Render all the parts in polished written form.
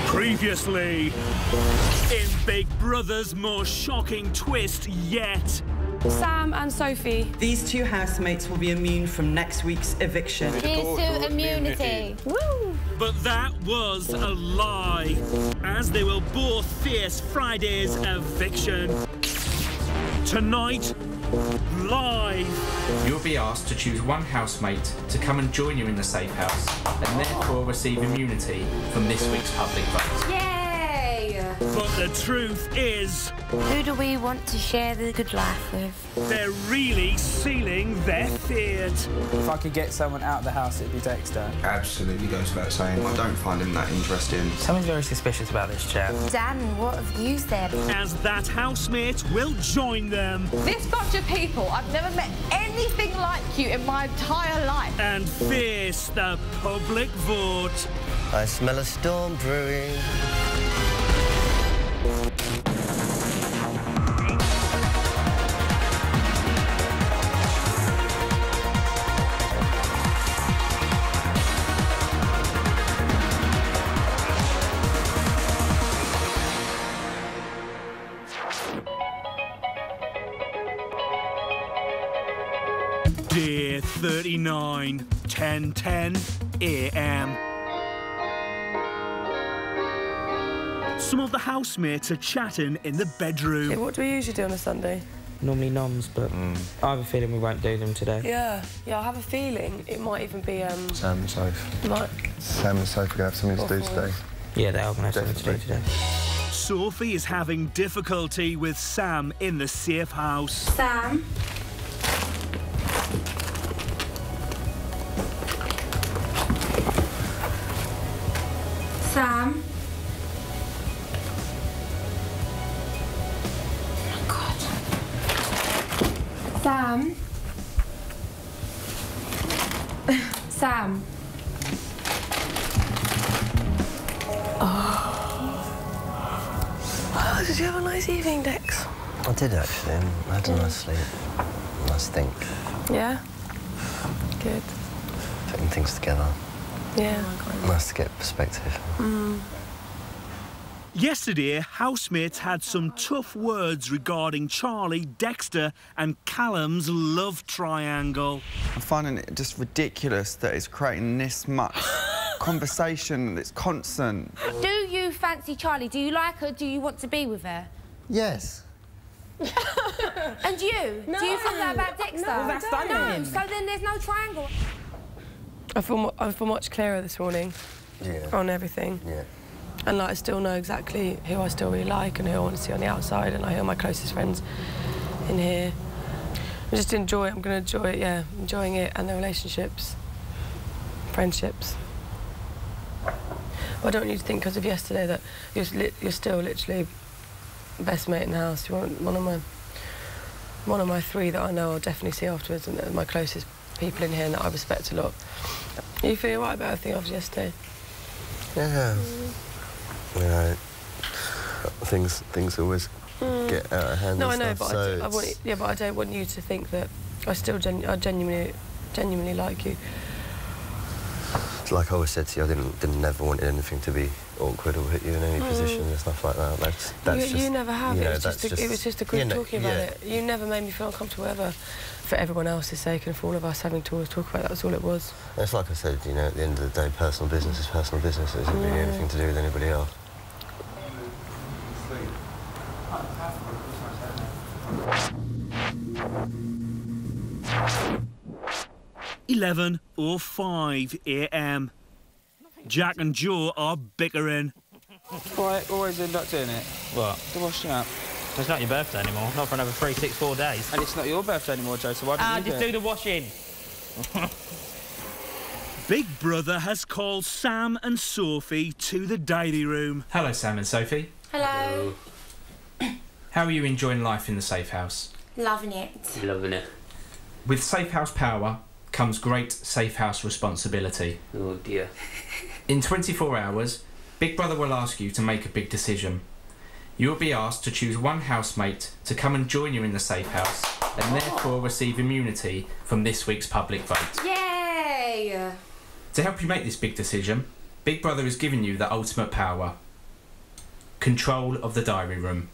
Previously, in Big Brother's most shocking twist yet. Sam and Sophie. These two housemates will be immune from next week's eviction. Here's to immunity. Woo! But that was a lie, as they will both face Friday's eviction. Tonight, live. You'll be asked to choose one housemate to come and join you in the safe house and therefore receive immunity from this week's public vote. Yay! But the truth is, Who do we want to share the good life with? they're really sealing their fate. If I could get someone out of the house, it'd be Dexter. Absolutely goes without saying. I don't find him that interesting. Something's very suspicious about this chap. Dan, what have you said? As that housemate will join them This bunch of people, I've never met anything like you in my entire life. and face the public vote. I smell a storm brewing. Day 39, 10:10 a.m. Some of the housemates are chatting in the bedroom. What do we usually do on a Sunday? Normally noms, but I have a feeling we won't do them today. Yeah, I have a feeling it might even be, Sam and Sophie. like... Sam and Sophie are going to have something to do today. Yeah, they are going to have something to do today. Sophie is having difficulty with Sam in the safe house. Sam? Sam? Oh, God. Sam? Sam? Oh, did you have a nice evening, Dex? I did actually. I had a nice sleep. Nice think. Yeah? Good. Putting things together. Yeah. Nice to get perspective. Yesterday, housemates had some tough words regarding Charlie, Dexter and Callum's love triangle. I'm finding it just ridiculous that it's creating this much conversation that's constant. Do you fancy Charlie? Do you like her? Do you want to be with her? Yes. And you? No. Do you feel that about Dexter? No, Well, that's no. stunning. So then there's no triangle. I feel much clearer this morning Yeah. on everything. Yeah. And, like, I still know exactly who I still really like and who I want to see on the outside, and who are my closest friends in here. I just enjoy it. I'm going to enjoy it, yeah. Enjoying it and the relationships, friendships. I don't want you to think because of yesterday that you're still literally best mate in the house. You're one of my three that I know I'll definitely see afterwards, and they're my closest people in here and that I respect a lot. You feel right about everything after yesterday? Yeah. You know, things always get out of hand. No, and I know, stuff, but so but I don't want you to think that I genuinely like you. it's like I always said to you, I didn't never want anything to be awkward or put you in any position and stuff like that. That's You never have. You know, it was just a group talking about it. You never made me feel uncomfortable ever, for everyone else's sake and for all of us having to always talk about it. That was all it was. It's like I said, you know, at the end of the day, personal business is personal business. It doesn't really anything to do with anybody else. (11:05 a.m. Jack and Joe are bickering. Why always end up doing it? What? The washing up. It's not your birthday anymore. Not for another 3, 6, 4 days. And it's not your birthday anymore, Joe, so why don't you Just do the washing. Big Brother has called Sam and Sophie to the diary room. Hello, Sam and Sophie. Hello. How are you enjoying life in the safe house? Loving it. Loving it. With safe house power comes great safe house responsibility. Oh, dear. In 24 hours, Big Brother will ask you to make a big decision. You will be asked to choose one housemate to come and join you in the safe house and therefore receive immunity from this week's public vote. Yay! To help you make this big decision, Big Brother is giving you the ultimate power. Control of the diary room.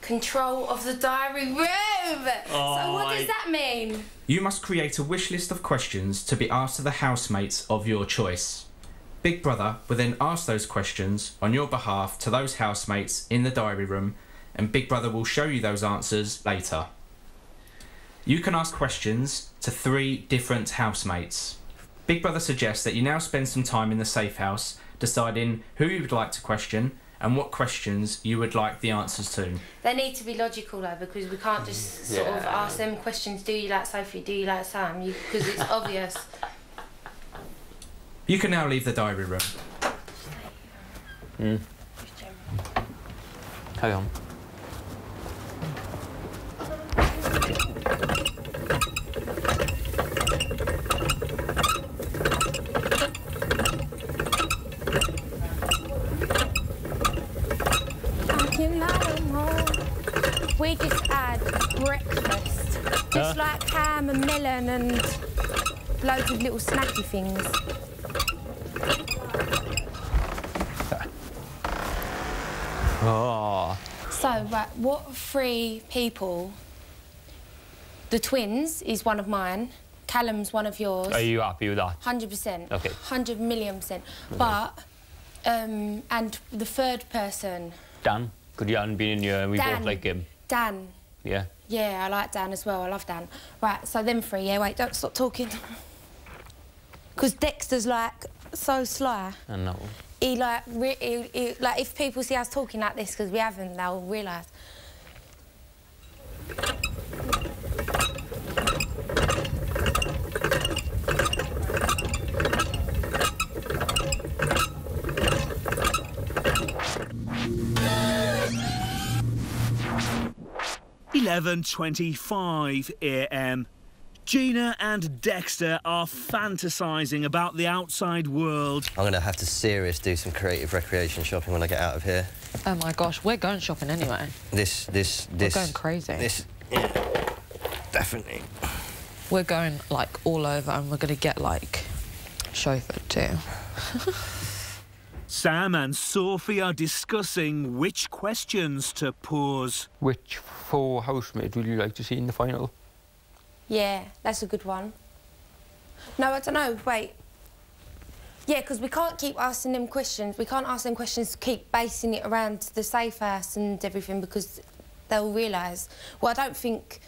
Control of the diary room! So what does that mean? You must create a wish list of questions to be asked to the housemates of your choice. Big Brother will then ask those questions on your behalf to those housemates in the diary room, and Big Brother will show you those answers later. You can ask questions to 3 different housemates. Big Brother suggests that you now spend some time in the safe house deciding who you would like to question and what questions you would like the answers to. They need to be logical though, because we can't just sort of ask them questions, do you like Sophie, do you like Sam, because it's obvious. You can now leave the diary room. Carry on. We just had breakfast, just like ham and melon and loads of little snacky things. Oh. So, right, what 3 people? The twins is one of mine. Callum's one of yours. Are you happy with that? 100%. Okay. 100,000,000%. But, and the 3rd person. Dan, because you hadn't been in here and we Dan. both like him. Dan. Yeah. Yeah, I like Dan as well. I love Dan. Right, so them 3, yeah, wait, don't stop talking. Because Dexter's, like, so sly. I know. He, like, like, if people see us talking like this, because we haven't, they'll realise. (11:25 AM). Gina and Dexter are fantasising about the outside world. I'm going to have to do some creative recreation shopping when I get out of here. Oh my gosh, we're going shopping anyway. We're going crazy. Yeah, definitely. We're going, like, all over and we're going to get, like, chauffeured too. Sam and Sophie are discussing which questions to pose. Which 4 housemates would you like to see in the final? Yeah, that's a good one. No, I don't know, wait. Yeah, because we can't keep asking them questions. We can't ask them questions to keep basing it around the safe house and everything, because they'll realise. Well, I don't think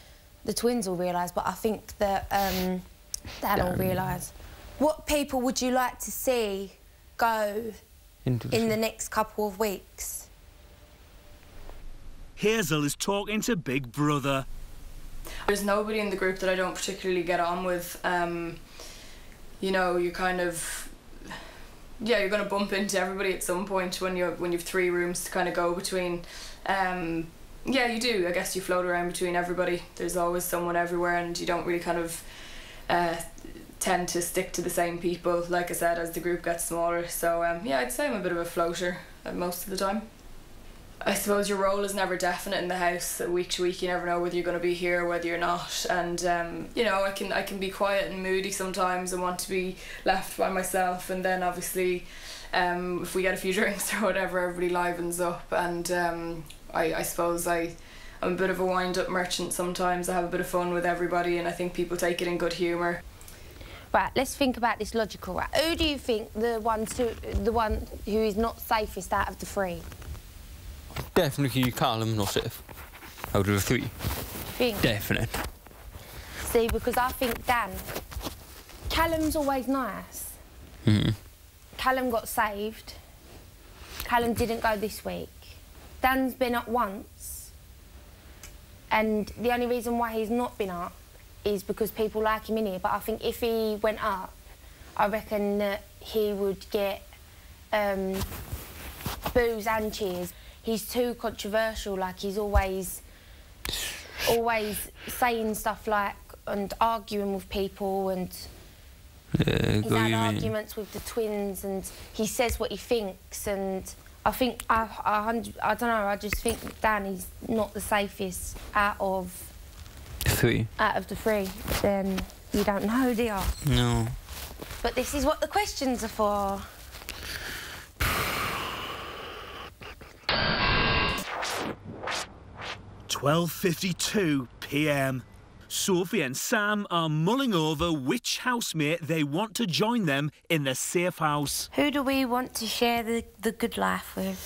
the twins will realise, but I think that Dan will realise. What people would you like to see go in the next couple of weeks? Hazel is talking to Big Brother. There's nobody in the group that I don't particularly get on with. You know, you kind of... Yeah, you're going to bump into everybody at some point when you've 3 rooms to kind of go between. Yeah, you do. I guess you float around between everybody. There's always someone everywhere, and you don't really kind of tend to stick to the same people, like I said, as the group gets smaller. So, yeah, I'd say I'm a bit of a floater most of the time. I suppose your role is never definite in the house. Week to week, you never know whether you're going to be here or whether you're not. And you know, I can be quiet and moody sometimes and want to be left by myself. And then obviously, if we get a few drinks or whatever, everybody livens up. And I suppose I'm a bit of a wind-up merchant sometimes. I have a bit of fun with everybody, and I think people take it in good humour. Right, let's think about this logical. Right, who do you think the one who is not safest out of the 3? Definitely Callum not safe. Out of the 3. Think? Definite. See, because I think Dan... Callum's always nice. Callum got saved. Callum didn't go this week. Dan's been up once. And the only reason why he's not been up is because people like him in here. But I think if he went up, I reckon that he would get boos and cheers. He's too controversial, like he's always saying stuff like, and arguing with people, and he's had arguments with the twins, and he says what he thinks, and I think, I don't know, I just think Dan is not the safest out of the 3. Then you don't know, do you? No. But this is what the questions are for. 12:52 p.m. Sophie and Sam are mulling over which housemate they want to join them in the safe house. Who do we want to share the good life with?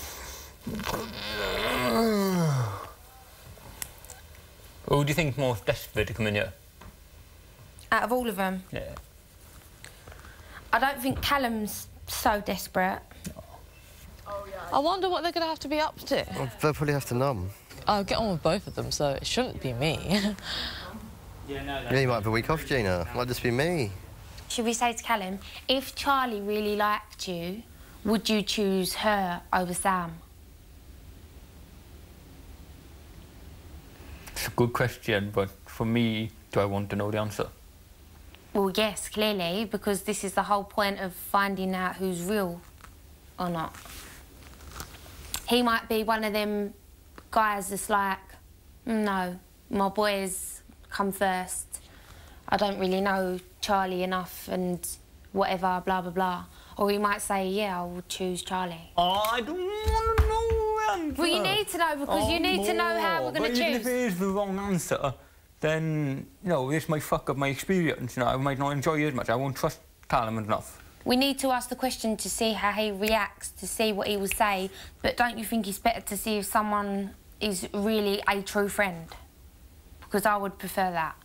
Who do you think most desperate to come in here? Out of all of them? Yeah. I don't think Callum's so desperate. I wonder what they're going to have to be up to. Well, they'll probably have to numb. I'll get on with both of them, so it shouldn't be me. Yeah, you might have a week off, Gina. Might just be me. Should we say to Callum, if Charlie really liked you, would you choose her over Sam? It's a good question, but for me, do I want to know the answer? Well, yes, clearly, because this is the whole point of finding out who's real or not. He might be one of them guys that's like, no, my boys come first. I don't really know Charlie enough and whatever, blah, blah, blah. Or he might say, yeah, I will choose Charlie. I don't want to know the answer. Well, you need to know because you need to know how we're going to choose. Even if it is the wrong answer, then, you know, this might fuck up my experience, you know, I might not enjoy it as much. I won't trust Callum enough. We need to ask the question to see how he reacts, to see what he will say, but don't you think it's better to see if someone is really a true friend? Because I would prefer that.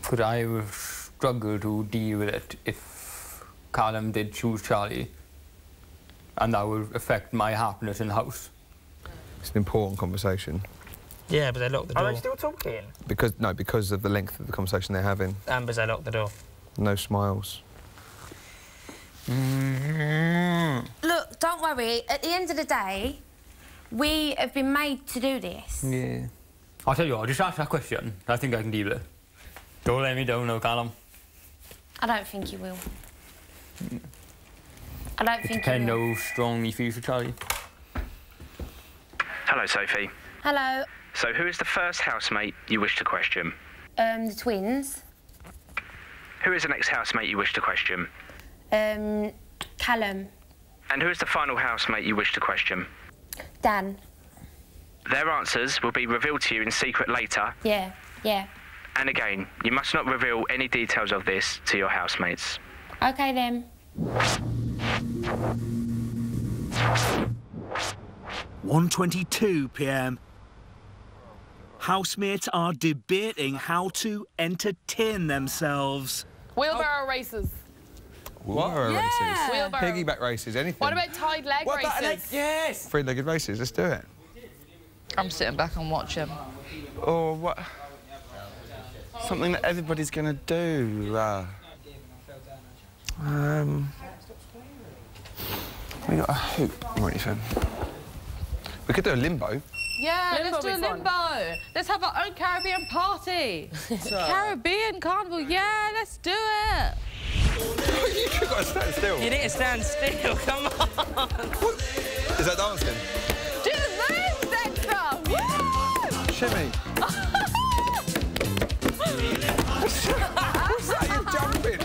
Could I have struggled to deal with it if Callum did choose Charlie and that would affect my happiness in the house? It's an important conversation. Yeah, but they locked the door. Are they still talking? Because of the length of the conversation they're having. And because they locked the door. No smiles. Look, don't worry. At the end of the day, we have been made to do this. Yeah. I'll tell you what, I'll just ask that question. I think I can deal with it. Don't let me down, no, Callum. I don't think you will. I don't think you Depend will. how strong you feel for Charlie. Hello, Sophie. Hello. So who is the first housemate you wish to question? The twins. Who is the next housemate you wish to question? Callum. And who is the final housemate you wish to question? Dan. Their answers will be revealed to you in secret later. Yeah, yeah. And again, you must not reveal any details of this to your housemates. OK, then. 1:22 p.m. Housemates are debating how to entertain themselves. Wheelbarrow races. Wheelbarrow races? Wheelbarrow. Piggyback races, anything. What about tied leg races? Yes! Three-legged races, let's do it. I'm sitting back and watching. Or what? Something that everybody's going to do. We got a hoop or anything. We could do a limbo. Yeah, Limbo let's do a will be fun. limbo. Let's have our own Caribbean party. Caribbean carnival, yeah, let's do it. You've got to stand still. You need to stand still, come on. Is that dancing? Do the moves, Dexter! Woo! Shimmy. What's that? You're jumping.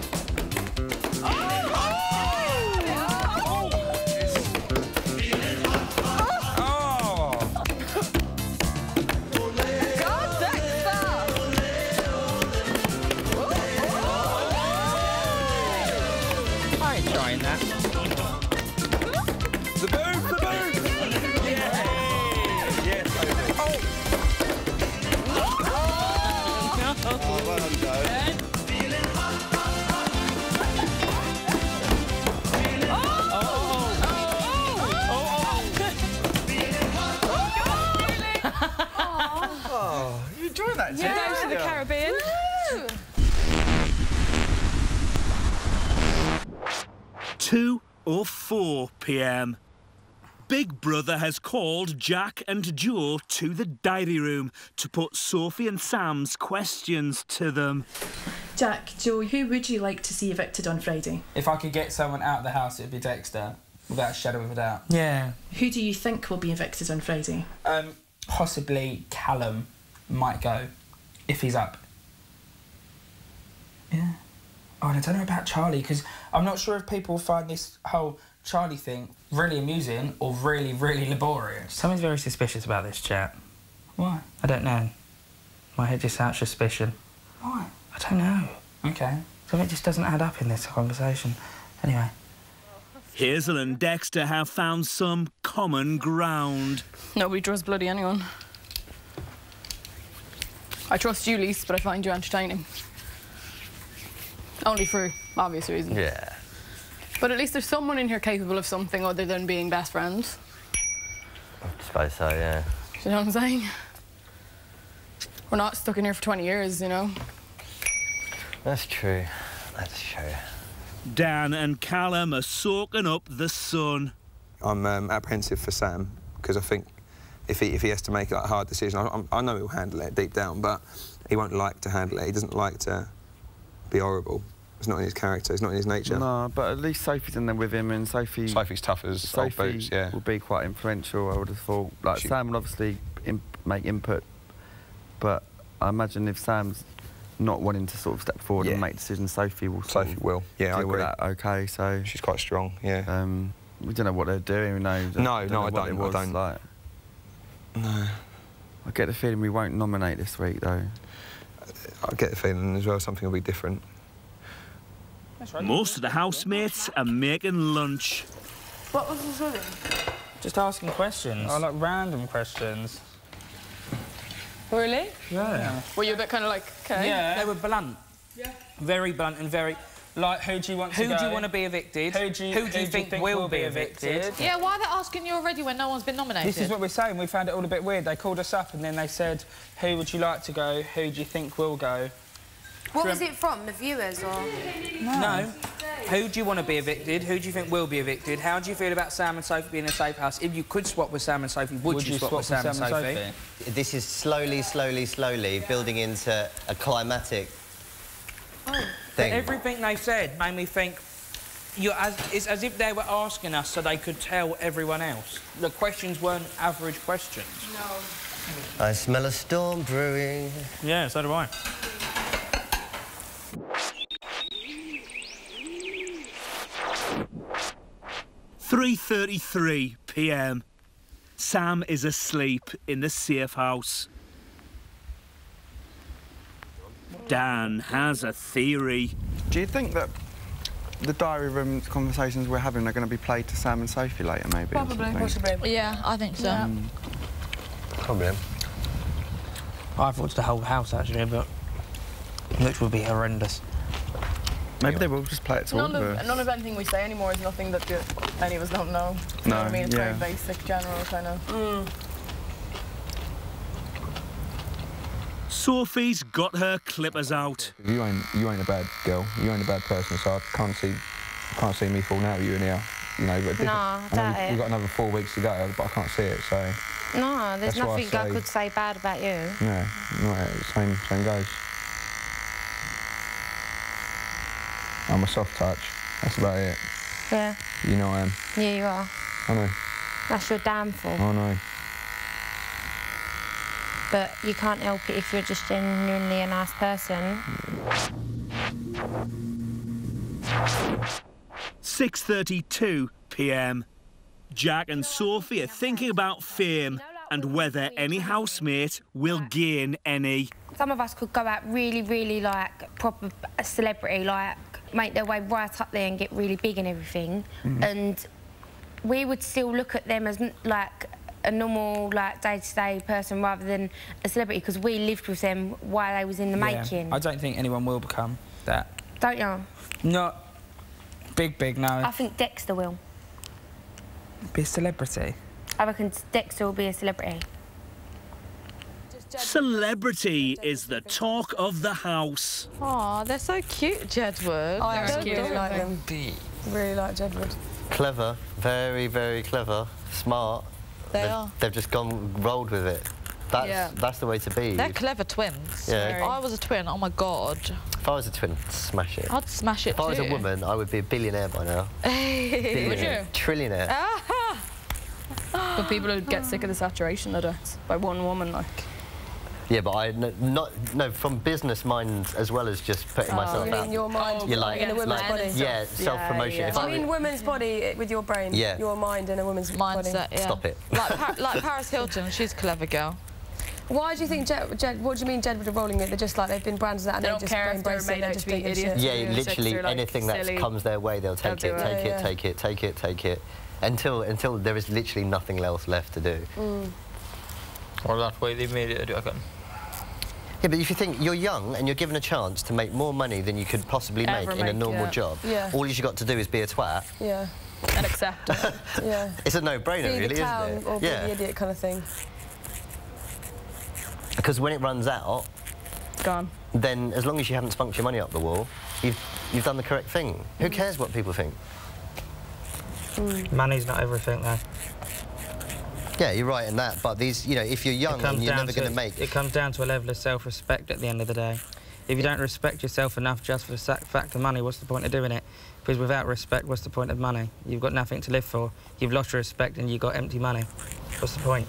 The boom, the boom! Yeah! Yes, baby. Oh, well done, Joe. Oh, you enjoying that, Jay? Yeah, to the Caribbean. 2:04 p.m. Big Brother has called Jack and Joe to the diary room to put Sophie and Sam's questions to them. Jack, Joe, who would you like to see evicted on Friday? If I could get someone out of the house, it'd be Dexter, without a shadow of a doubt. Yeah. Who do you think will be evicted on Friday? Possibly Callum might go, if he's up. Yeah. Oh, and I don't know about Charlie, because I'm not sure if people find this whole Charlie thing really amusing or really, really laborious. Something's very suspicious about this chat. Why? I don't know. My head just out suspicion. Why? I don't know. Okay. Something just doesn't add up in this conversation. Anyway. Hazel and Dexter have found some common ground. Nobody trusts bloody anyone. I trust you least, but I find you entertaining. Only for obvious reasons. Yeah. But at least there's someone in here capable of something other than being best friends. I suppose so, yeah. Do you know what I'm saying? We're not stuck in here for 20 years, you know? That's true. That's true. Dan and Callum are soaking up the sun. I'm apprehensive for Sam, because I think if he has to make a hard decision, I know he'll handle it deep down, but he won't like to handle it. He doesn't like to be horrible. It's not in his character, it's not in his nature. No, but at least Sophie's in there with him, and Sophie's tough as old boots, yeah. will be quite influential, I would have thought. Like, Sam will obviously make input, but I imagine if Sam's not wanting to sort of step forward and make decisions, Sophie will Yeah, I deal with agree. that okay, so... She's quite strong, yeah. We don't know what they're doing, we know... No, I don't. No. I get the feeling we won't nominate this week, though. I get the feeling as well something will be different. Most of the housemates are making lunch. What was the swimming? Just asking questions. Oh, like random questions. Really? Yeah. Were you a bit kind of like, okay? Yeah. They were blunt. Yeah. Very blunt and very... Like, who do you want to Who go? do you want to be evicted? Who do you think will be evicted? Yeah, why are they asking you already when no one's been nominated? This is what we're saying. We found it all a bit weird. They called us up and then they said, who would you like to go? Who do you think will go? What was it from? The viewers or...? No. Who do you want to be evicted? Who do you think will be evicted? How do you feel about Sam and Sophie being in a safe house? If you could swap with Sam and Sophie, would you swap with Sam and Sophie? This is slowly building into a climatic thing. Everything they said made me think it's as if they were asking us so they could tell everyone else. The questions weren't average questions. No. I smell a storm brewing. Yeah, so do I. .33 p.m. Sam is asleep in the safe house. Dan has a theory. Do you think that the diary room conversations we're having are going to be played to Sam and Sophie later, maybe? Possibly. Yeah, I think so. Yeah. Probably. I thought it's the whole house, actually, but... which would be horrendous. Maybe they will just play it to all of us. None of anything we say anymore is nothing that any of us don't know. You know what I mean? It's very basic, general, kind of... Sophie's got her clippers out. You ain't a bad girl. You ain't a bad person, so I can't see me falling out with you in here. You know, but no, I doubt it. We've got another 4 weeks to go, but I can't see it, so... No, there's nothing I could say bad about you. Yeah, right, same goes. I'm a soft touch. That's about it. Yeah. You know I am. Yeah, you are. I know. That's your downfall. I know. But you can't help it if you're just genuinely a nice person. 6:32 p.m. Jack and Sophie are thinking about fame and whether any housemate will gain any. Some of us could go out really, really, like, proper celebrity, like, make their way right up there and get really big and everything. And we would still look at them as, like, a normal, like, day-to-day person rather than a celebrity because we lived with them while they was in the making. I don't think anyone will become that. Don't you? Not big, no. I think Dexter will. Be a celebrity? I reckon Dexter will be a celebrity. Celebrity is the talk of the house. Aw, they're so cute, Jedward. I actually really like them. Really like Jedward. Clever, very, very clever, smart. They've just rolled with it. That's the way to be. They're clever twins. Yeah. If I was a twin, oh my God. If I was a twin, smash it. I'd smash it If I was a woman, I would be a billionaire by now. Would you? Trillionaire. But people would get sick of the saturation of it by one woman, like. Yeah, but no, from business mind as well as just putting myself you out. mean your mind You're like, in a woman's body? Yeah, self-promotion. Yeah. If I mean woman's body with your brain. Yeah. Your mind in a woman's body. Mindset, yeah. Stop it. Like Paris Hilton, she's a clever girl. Why do you think Jed, what do you mean Jed are rolling it? They're just like, they've been branded that and they just embrace it, they're just being idiots. Yeah, literally anything that comes their way, they'll take it, take it, until there is literally nothing else left to do. Well, that's why they made it, I reckon. Yeah, but if you think you're young and you're given a chance to make more money than you could possibly make in a normal job, all you've got to do is be a twat. Yeah. And accept it. Yeah. It's a no-brainer, really, isn't it? Or be the idiot kind of thing. Because when it runs out, gone. Then as long as you haven't spunked your money up the wall, you've done the correct thing. Who cares what people think? Money's not everything, though. Yeah, you're right in that, but these, you know, if you're young and you're never going to make... It comes down to a level of self-respect at the end of the day. If you don't respect yourself enough just for the fact of money, what's the point of doing it? Because without respect, what's the point of money? You've got nothing to live for. You've lost your respect and you've got empty money. What's the point?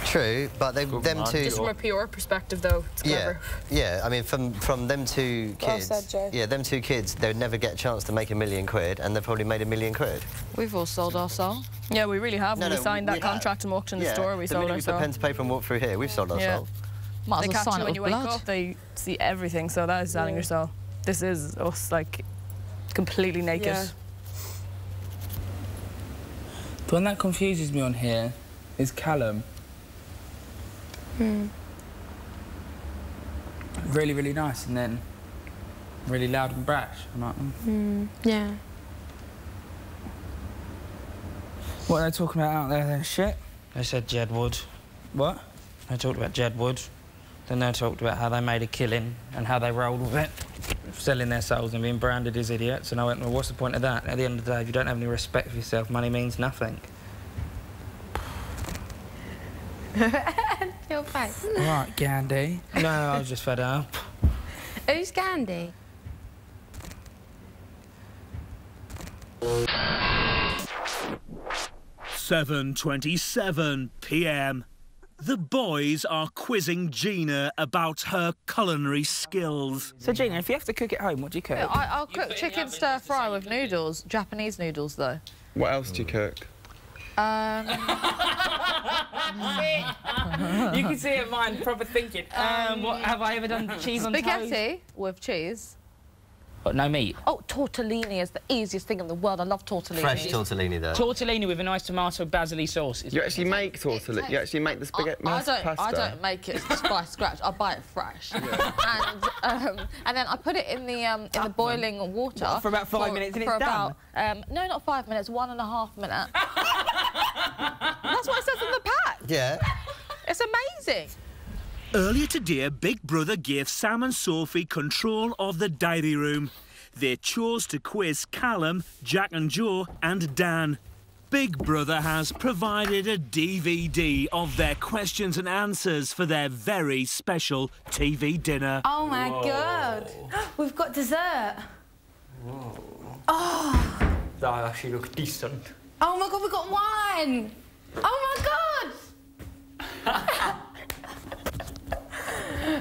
True, but them two... Just from a pure perspective, though, it's clever. Yeah, I mean, from them two kids... Well said, Joe. Yeah, them two kids, they would never get a chance to make £1 million, and they've probably made £1 million. We've all sold our soul. Yeah, we really have. When we signed that contract and walked in the store, we sold our soul. The minute we put pen to paper and walk through here, we've sold our soul. Might as well sign it when you with wake blood. up, they see everything, so that is selling your soul. This is us, like, completely naked. Yeah. The one that confuses me on here is Callum. Really, really nice, and then really loud and brash. I'm like, Yeah. What are they talking about out there? They're shit. They said Jed Wood. What? They talked about Jed Wood. Then they talked about how they made a killing and how they rolled with it, selling their souls and being branded as idiots. And I went, well, what's the point of that? At the end of the day, if you don't have any respect for yourself, money means nothing. Your face. All right, Gandhi. No, I was just fed up. Who's Gandhi? "7:27 p.m. The boys are quizzing Gina about her culinary skills. So, Gina, if you have to cook at home, what do you cook? I'll cook chicken stir-fry with noodles. Japanese noodles, though. What else do you cook? You can see it, mine, proper thinking. What have I ever done? Cheese on toast? Spaghetti with cheese. But no meat. Oh, tortellini is the easiest thing in the world. I love tortellini. Fresh tortellini, though. Tortellini with a nice tomato basil sauce. You actually make tortellini? You actually make the spaghetti pasta? I don't make it by scratch. I buy it fresh, and then I put it in the boiling water for about 5 minutes, and it's done. No, not 5 minutes. 1.5 minutes. That's what it says in the pack. Yeah. It's amazing. Earlier today, Big Brother gave Sam and Sophie control of the diary room. They chose to quiz Callum, Jack and Joe and Dan. Big Brother has provided a DVD of their questions and answers for their very special TV dinner. Oh my God. We've got dessert. Whoa. Oh. That actually looks decent. Oh my God, we've got wine. Oh my God.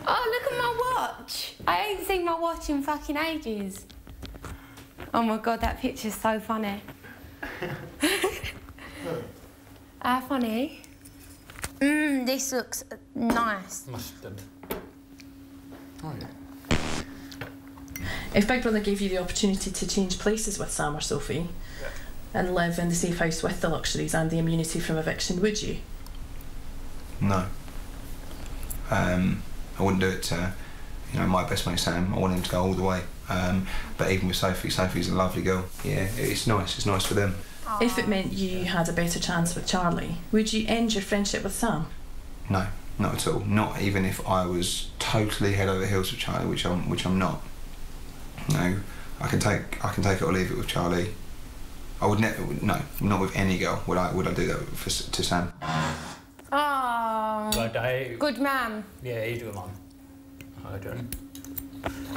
Oh, look at my watch. I ain't seen my watch in fucking ages. Oh my God, that picture's so funny. How funny. This looks nice. Mustard. Oh, yeah. If Big Brother gave you the opportunity to change places with Sam or Sophie and live in the safe house with the luxuries and the immunity from eviction, would you? No. I wouldn't do it to, you know, my best mate Sam. I want him to go all the way. But even with Sophie, Sophie's a lovely girl. Yeah, it's nice. It's nice for them. If it meant you had a better chance with Charlie, would you end your friendship with Sam? No, not at all. Not even if I was totally head over heels with Charlie, which I'm not. No, I can take it or leave it with Charlie. I would never. No, not with any girl would I do that to Sam. Oh. But Good man. Yeah, he's a good man. I don't.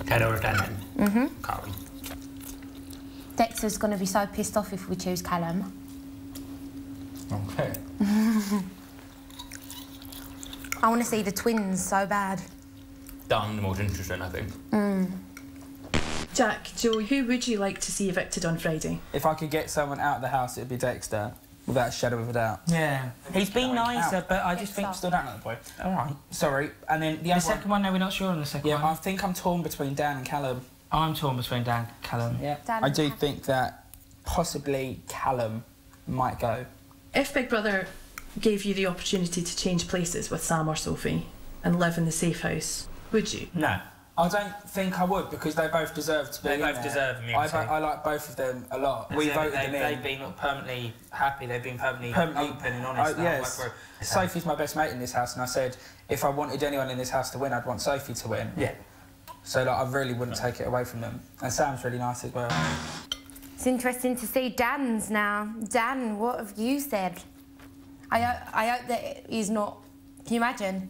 10 out of 10 then. Callum. Dexter's gonna be so pissed off if we choose Callum. Okay. I want to see the twins so bad. Dan, the most interesting, I think. Jack, Joe, who would you like to see evicted on Friday? If I could get someone out of the house, it'd be Dexter, without a shadow of a doubt. Yeah. He's been nicer, but I just think... Still don't like the boy. All right. Sorry, and then the The other second one, no, we're not sure on the second one. Yeah, I think I'm torn between Dan and Callum. I'm torn between Dan and Callum. Yeah. Dan I and do Callum. think that possibly Callum might go. If Big Brother gave you the opportunity to change places with Sam or Sophie and live in the safe house, would you? No. I don't think I would, because they both deserve to be They in both there. deserve immunity. I like both of them a lot. We voted them in. They've been permanently happy, they've been permanently open and honest. Yes. Sophie's my best mate in this house, and I said if I wanted anyone in this house to win, I'd want Sophie to win. Yeah. So like, I really wouldn't take it away from them. And Sam's really nice as well. It's interesting to see Dan's now. Dan, what have you said? I hope that he's not... Can you imagine?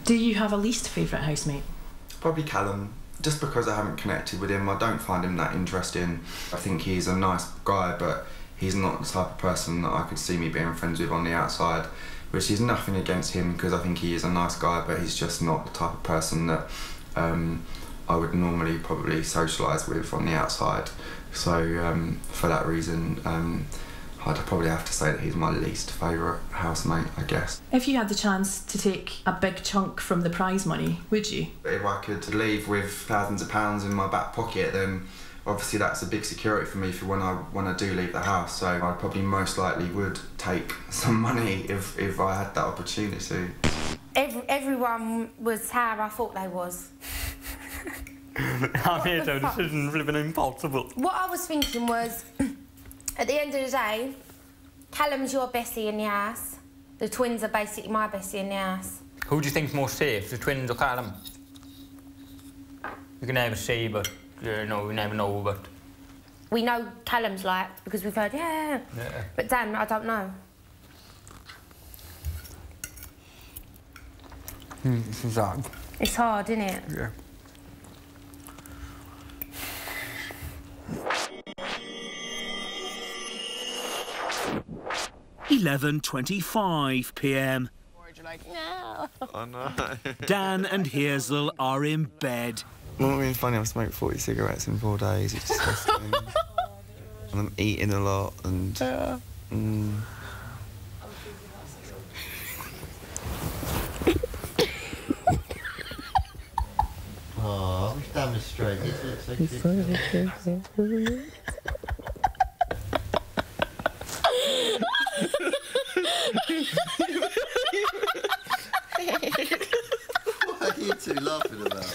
Do you have a least favourite housemate? Probably Callum, just because I haven't connected with him. I don't find him that interesting. I think he's a nice guy, but he's not the type of person that I could see me being friends with on the outside, which is nothing against him, because I think he is a nice guy, but he's just not the type of person that I would normally probably socialise with on the outside. So for that reason, I'd probably have to say that he's my least favourite housemate, I guess. If you had the chance to take a big chunk from the prize money, would you? If I could leave with thousands of pounds in my back pocket, then obviously that's a big security for me for when I do leave the house. So I probably most likely would take some money if I had that opportunity. Everyone was how I thought they was. I made a decision living impossible. What I was thinking was, at the end of the day, Callum's your bestie in the house. The twins are basically my bestie in the house. Who do you think's more safe, the twins or Callum? You can never say, but no, we never know. But We know Callum's liked because we've heard, yeah. But Dan, I don't know. It's hard. It's hard, isn't it? Yeah. .11:25 p.m. No. Oh no. Dan and Hazel are in bed. Not being funny, I've smoked 40 cigarettes in 4 days. It's disgusting. And I'm eating a lot and... Oh, I wish Dan was straight. He's so cute. What are you two laughing about?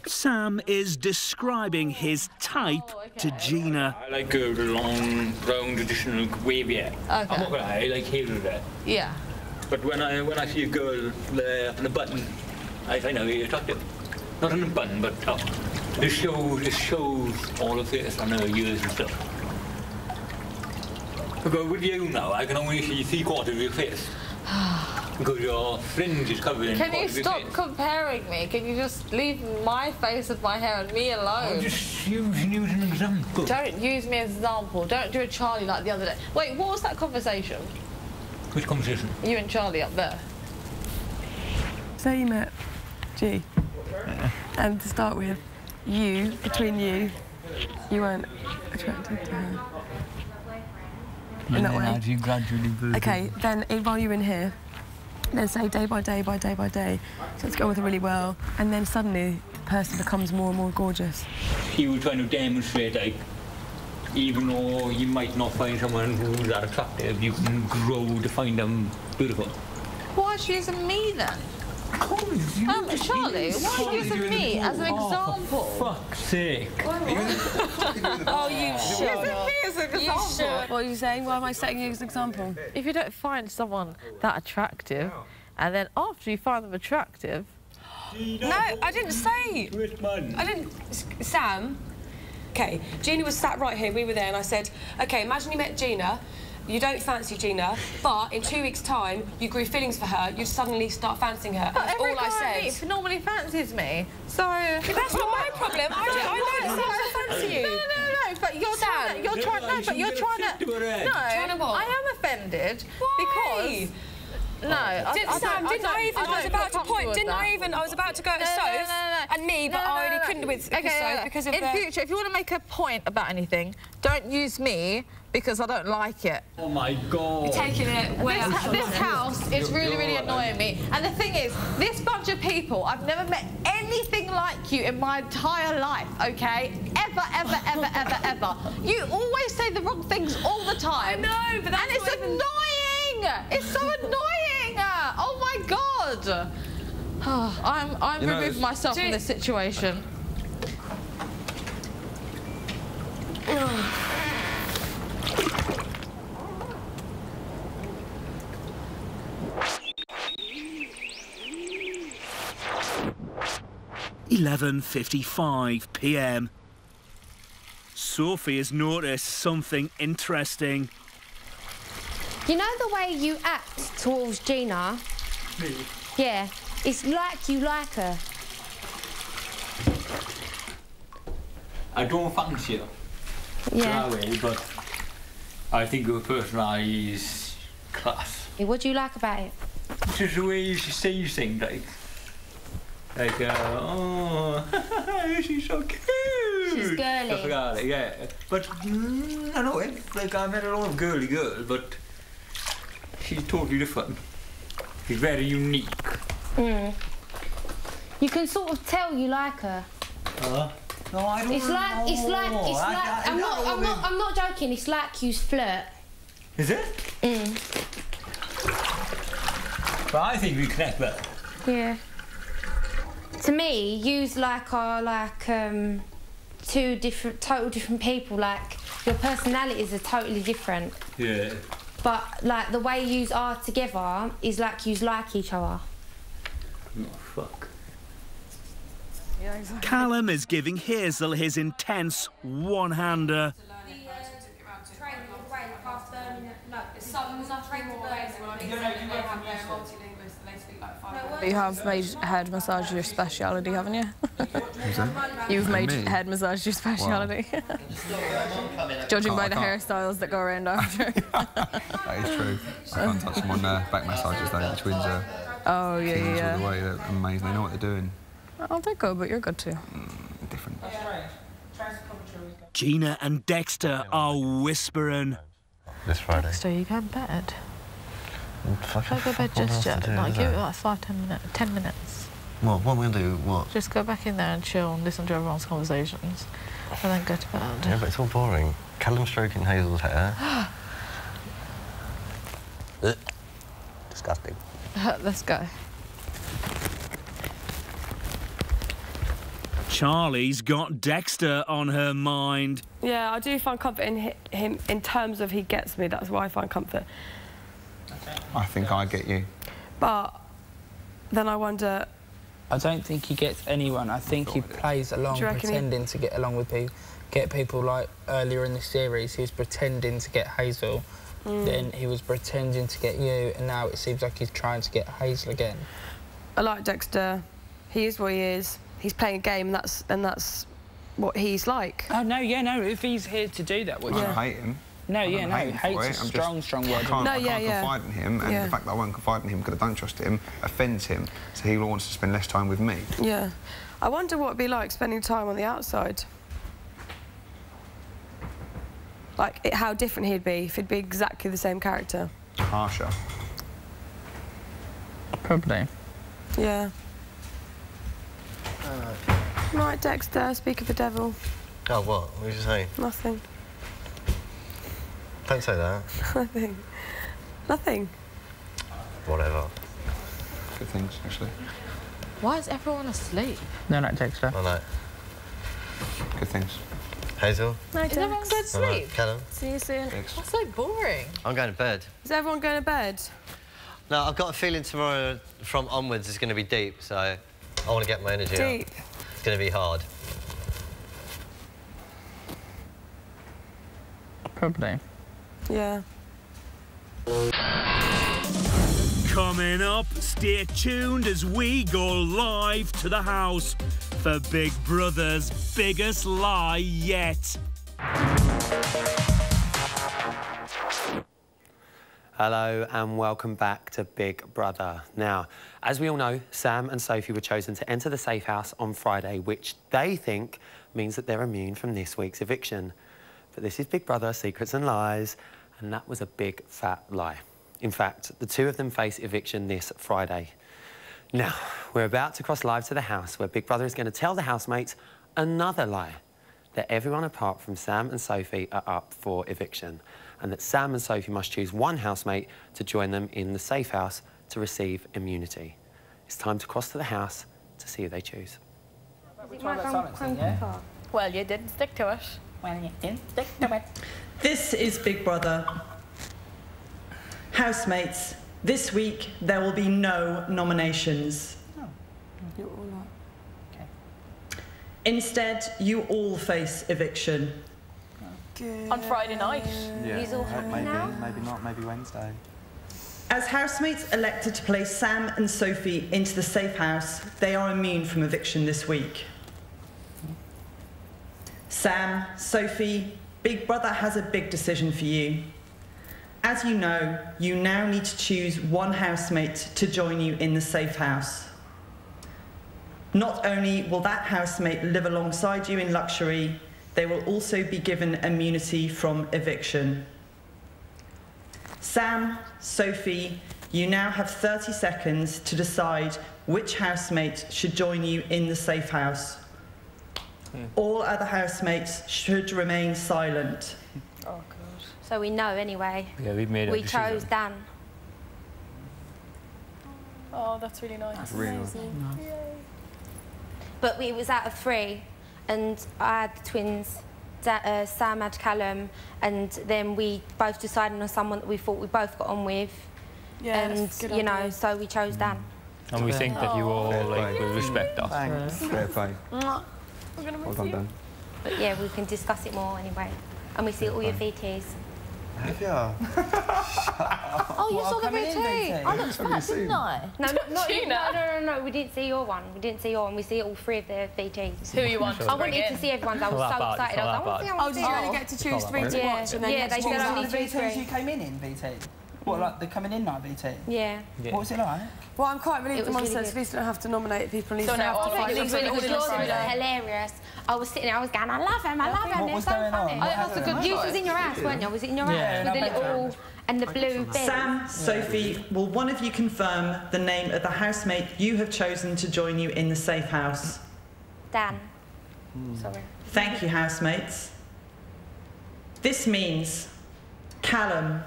Sam is describing his type to Gina. I like the long, brown, traditional wavy hair. Okay. I'm not gonna lie, I like hazel hair. Yeah. But when I see a girl there in a button, I find her very attractive. Not in a button, but it shows all of this on her ears and stuff. Because with you now, I can only see 3/4 of your face. Because your fringe is covered in Can you part of your stop face. comparing me? Can you just leave my face and my hair and me alone? I'm just using you as an example. Don't use me as an example. Don't do a Charlie like the other day. Wait, what was that conversation? Which conversation? You and Charlie up there. So you met G. And to start with, between you weren't attracted to her. In that way. As you gradually build. Okay, then while you're in here, then say day by day by day by day, so it's going with her really well, and then suddenly the person becomes more and more gorgeous. He was trying to demonstrate, like, even though you might not find someone who's that attractive, you can grow to find them beautiful. Why is she using me then? Charlie, why are you using me as an example? For fuck's sake. Oh, you should. Using me as an example. What are you saying? Why am I setting you as an example? If you don't find someone that attractive, and then after you find them attractive... No, I didn't say. I didn't... Sam, OK, Gina was sat right here, we were there, and I said, OK, imagine you met Gina, you don't fancy Gina, but in 2 weeks' time, you grew feelings for her, you'd suddenly start fancying her. But That's all I every said. guy normally fancies me, so... That's not my problem. I know Sam fancy you. No, but you're trying to... No, I am offended. Why? Because... No, I was about to go at Soph and me, but I already couldn't with Soph because of in future, if you want to make a point about anything, don't use me because I don't like it. Oh my God. You're taking it way This house is really, really annoying me. And the thing is, this bunch of people, I've never met anything like you in my entire life, okay? Ever. You always say the wrong things all the time. I know, but that's it's annoying! It's so annoying! Oh my God! I'm removing myself from this situation. (11:55 p.m). Sophie has noticed something interesting. You know the way you act towards Gina? Me? Yeah, it's like you like her. I don't fancy her. Yeah. That way, but I think her personality is class. What do you like about it? Just the way she says things, like, oh, she's so cute. She's girly. Stuff like that, yeah. But I know it. Like I met a lot of girly girls, but she's totally different. She's very unique. You can sort of tell you like her. No, I don't It's like. I'm not joking. It's like you flirt. Is it? But I think we connect better. Yeah. To me, yous are two total different people. Like your personalities are totally different. Yeah. But like the way yous are together is like yous like each other. Oh fuck. Yeah, exactly. Callum is giving Hazel his intense one-hander. You have made head massage your speciality, haven't you? You've made head massage your speciality. Judging by the hairstyles that go around after. That is true. I can't touch them on back massages though. The twins are. Oh yeah. All the way, they're amazing. They know what they're doing. Oh, they're good, but you're good too. Different. Gina and Dexter are whispering. This Friday. So you go to bed? Don't go to bed just yet. Like, give it like 10 minutes. What am I going to do? What? Just go back in there and chill and listen to everyone's conversations. And then go to bed. Yeah, but it's all boring. Callum stroking Hazel's hair. Disgusting. Let's go. Charlie's got Dexter on her mind. Yeah, I do find comfort in him in terms of he gets me. That's why I find comfort. I think I get you. But then I wonder... I don't think he gets anyone. I think he plays along, pretending to get along with people. Get people like earlier in the series, he was pretending to get Hazel. Then he was pretending to get you, and now it seems like he's trying to get Hazel again. I like Dexter. He is what he is. He's playing a game, and that's what he's like. Oh no, yeah, no. If he's here to do that, I don't hate him. No, yeah, no. Hate's a strong word. I can't confide in him, and the fact that I won't confide in him because I don't trust him offends him, so he wants to spend less time with me. Yeah. I wonder what it'd be like spending time on the outside. Like, how different he'd be if he'd be exactly the same character. Harsher. Probably. Yeah. Right, Dexter, speak of the devil. Oh, what? What did you say? Nothing. Don't say that. Nothing. Nothing. Whatever. Good things, actually. Why is everyone asleep? No, not Dexter. I know. Good things. Hazel? No, is everyone going to sleep? Callum? See you soon. That's so boring. I'm going to bed. Is everyone going to bed? No, I've got a feeling tomorrow from onwards is going to be deep, so I want to get my energy up. Deep. It's going to be hard. Probably. Yeah. Coming up, stay tuned as we go live to the house for Big Brother's biggest lie yet. Hello and welcome back to Big Brother. Now, as we all know, Sam and Sophie were chosen to enter the safe house on Friday, which they think means that they're immune from this week's eviction. But this is Big Brother, Secrets and Lies, and that was a big fat lie. In fact, the two of them face eviction this Friday. Now, we're about to cross live to the house where Big Brother is going to tell the housemates another lie, that everyone apart from Sam and Sophie are up for eviction, and that Sam and Sophie must choose one housemate to join them in the safe house to receive immunity. It's time to cross to the house to see who they choose. Well, you didn't stick to it. Well, you didn't stick to it. This is Big Brother. Housemates, this week there will be no nominations. Oh, you're all right. Okay. Instead, you all face eviction. Good. On Friday night. Yeah. He's all happy now? Maybe not, maybe Wednesday. As housemates elected to place Sam and Sophie into the safe house, they are immune from eviction this week. Sam, Sophie, Big Brother has a big decision for you. As you know, you now need to choose one housemate to join you in the safe house. Not only will that housemate live alongside you in luxury, they will also be given immunity from eviction. Sam, Sophie, you now have 30 seconds to decide which housemate should join you in the safe house. All other housemates should remain silent. Oh, God. So we know anyway. Yeah, we've made a decision. We chose Dan. Oh, that's really nice. That's really nice. But it was out of 3, and I had the twins. Sam had Callum, and then we both decided on someone that we thought we both got on with. Yeah, and that's a good you know, idea. so we chose Dan. And we think that you all like will respect us. Thanks. Fair play. We're gonna miss Well done, you. Dan. But yeah, we can discuss it more anyway. And we see all your VTs. Have ya? Oh, you saw the VT. I looked fat, didn't I? No, we didn't see your one. We didn't see your one. We see all 3 of the VTs. Who you want to I bring wanted in? to see everyone's. I was so excited. I was like, Oh, did you only get to choose 3 to Yeah. watch? And then Yeah, they said only the 3. VTs you came in VT? What, like the coming in night VT? Yeah. What was it like? Well, I'm quite relieved It the was mum really said good. at least don't have to nominate people and So least don't now have to all fight. the It was really good. Yours was hilarious. I was sitting there, I was going, I love him, I love him. What They're was so going on? funny. What That's a good. happened? You was in your house, weren't you? Was it in your Yeah. house with the little and the blue bed? Sam, Sophie, will one of you confirm the name of the housemate you have chosen to join you in the safe house? Dan. Sorry. Thank you, housemates. This means Callum,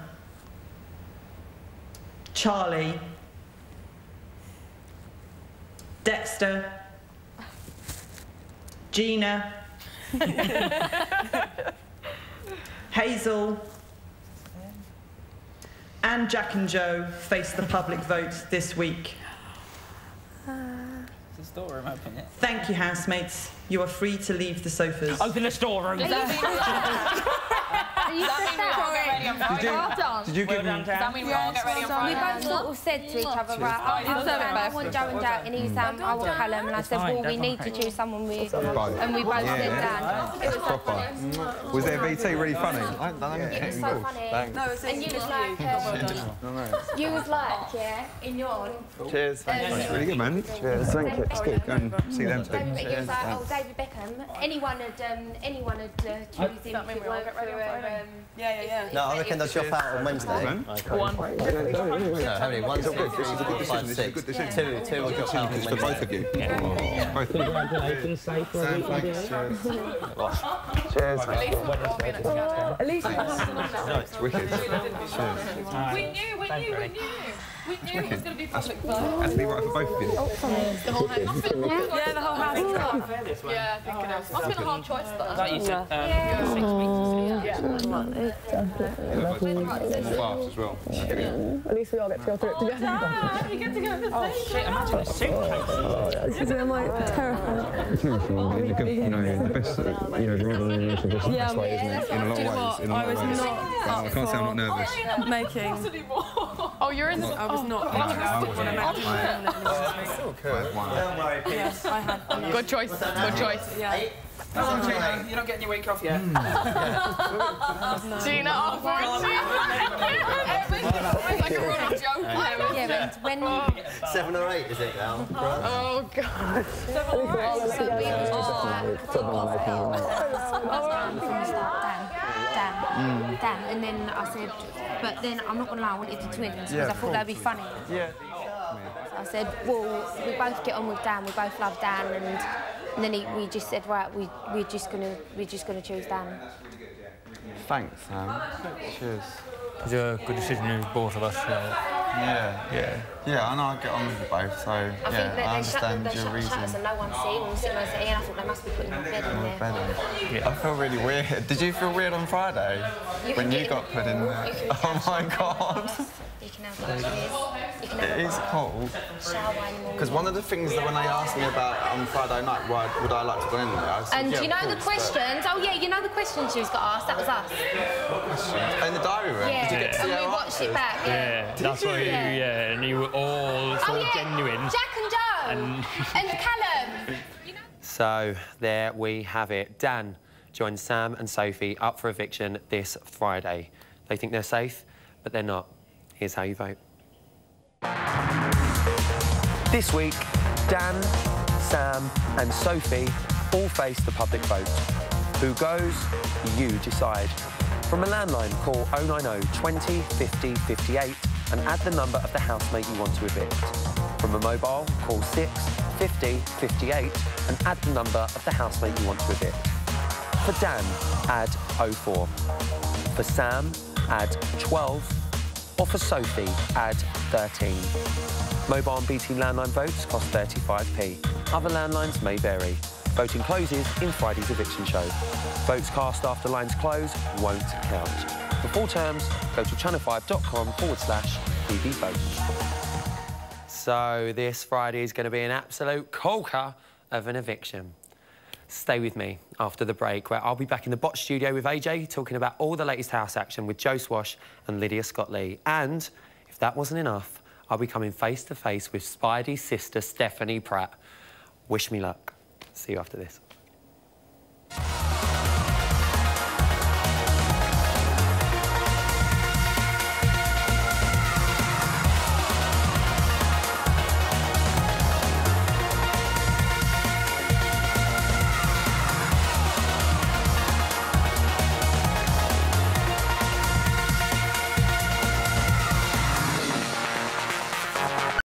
Charlie, Dexter, Gina, Hazel, and Jack and Joe face the public vote this week. Is the storeroom open yet? Thank you, housemates. You are free to leave the sofas. Open the storeroom. Does that mean we all get ready on Friday? Well done. Did you give them... Does that mean we all get ready on We Friday? both sort of said to each other, right, I want Joe and Jack, and he was saying, I want Callum, and I said, well, we need to choose someone with, and we both said Dan. It was so funny. Was their VT really funny? It was so funny. No, it's And you was like, you was like, yeah, in your... Cheers. That's really good, man. Cheers. Thank you. It's good. Go and see them too. It was like, oh, David Beckham. Anyone had choose him if it weren't for... Yeah. No, I reckon they'll drop out on Wednesday. One. No, how many? 1, 2, 3, 4, 5, 6. Two will drop out on Wednesday. For both of you. Yeah. Both of you. Congratulations, safe for everybody. Cheers. At least No, it's wicked. We knew. We knew it was going to be public vote. That's be right for both of you. The whole house. Yeah, the whole house. Yeah, I think it is. Must have been a hard choice, though. Like you said, 6 weeks. Fast as well. At least we all get to go through it together. We get to go to the Oh shit, imagine a suitcase. I'm like terrified. You know, the best, the best way, isn't it? In a lot of ways. I was not I can't say I'm not nervous. making. Oh, you're in the... I was not. Yes, I had. Good choice. Good choice. Yeah. You're not getting your week off yet. Gina, oh, it's like a run-off joke. Yeah, when 7 or 8 is it now? Oh, God. Dan, and then I said, but then I'm not gonna lie, I wanted the twins because I thought that'd be funny. Yeah. So I said, well, we both get on with Dan, we both love Dan, and then we just said, right, we're just gonna choose Dan. Thanks, Sam. Cheers. It's a good decision in both of us. Yeah, I know I get on with you both, so I think that I understand your reason. Shut us and no one see when we sit on the settee, and I thought they must be putting the bed in there. I feel really weird. Did you feel weird on Friday when you got put in there? Oh my God. You can have what it It is cold. Because one of the things that when they asked me about on Friday night, why would I like to go in there? I said, And yeah, you know of the course, questions? Oh yeah, you know the questions she was got asked. That was us. What questions? In the diary room? Yeah, Did you get to see and we our watched it answers? back. Yeah, that's why and you were all so genuine. Jack and Joe and Callum. So there we have it. Dan joins Sam and Sophie up for eviction this Friday. They think they're safe, but they're not. Here's how you vote. This week, Dan, Sam and Sophie all face the public vote. Who goes? You decide. From a landline, call 090 20 50 58 and add the number of the housemate you want to evict. From a mobile, call 6 50 58 and add the number of the housemate you want to evict. For Dan, add 04. For Sam, add 12. Or for Sophie, add 13. Mobile and BT landline votes cost 35p. Other landlines may vary. Voting closes in Friday's eviction show. Votes cast after lines close won't count. For full terms, go to channel5.com/BBvote. So this Friday is going to be an absolute corker of an eviction. Stay with me after the break, where I'll be back in the Botch studio with AJ, talking about all the latest house action with Joe Swash and Lydia Scott-Lee. And if that wasn't enough, I'll be coming face to face with Spidey's sister, Stephanie Pratt. Wish me luck. See you after this.